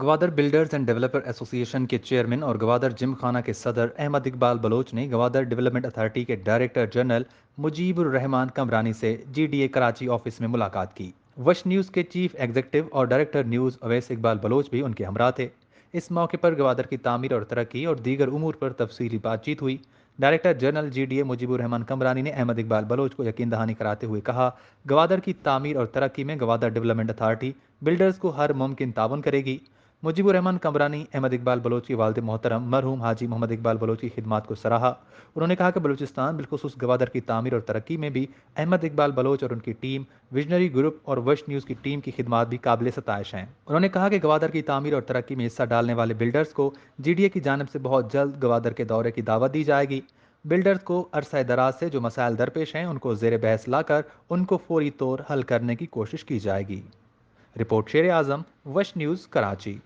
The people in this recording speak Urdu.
گوادر بلڈرز اینڈ ڈیولپر ایسوسی ایشن کے چیئرمین اور گوادر جم خانہ کے صدر احمد اقبال بلوچ نے گوادر ڈیولپمنٹ اتھارٹی کے ڈائریکٹر جنرل مجیب الرحمان کمرانی سے G D A Karachi office میں ملاقات کی۔ وش نیوز کے چیف ایگزیکٹو اور ڈائریکٹر نیوز اویس اقبال بلوچ بھی ان کے ہمراہ تھے۔ اس موقع پر گوادر کی تعمیر اور ترقی اور دیگر امور پر تفصیلی بات چیت ہوئی۔ Director general G D A Mujib الرحمان کمرانی نے احمد اقبال بلوچ کو یقین دہانی کراتے ہوئے کہا، گوادر کی تعمیر اور ترقی میں گوادر ڈیولپمنٹ اتھارٹی بلڈرز کو ہر ممکن تعاون کرے گی۔ مجیب الرحمان کمرانی احمد اقبال بلوچ کے والد محترم مرحوم حاجی محمد اقبال بلوچ کی خدمات کو سراہا۔ انہوں نے کہا کہ بلوچستان بالخصوص گوادر کی تعمیر اور ترقی میں بھی احمد اقبال بلوچ اور ان کی ٹیم، ویژنری گروپ اور وش نیوز کی ٹیم کی خدمات بھی قابل ستائش ہیں۔ انہوں نے کہا کہ گوادر کی تعمیر اور ترقی میں حصہ ڈالنے والے بلڈرز کو جی ڈی اے کی جانب سے بہت جلد گوادر کے دورے کی دعوت دی جائے گی۔ بلڈرز کو عرصہ دراز سے جو مسائل درپیش ہیں ان کو زیر بحث لا کر ان کو فوری طور حل کرنے کی کوشش کی جائے گی۔ رپورٹ شیر اعظم، وش نیوز، کراچی۔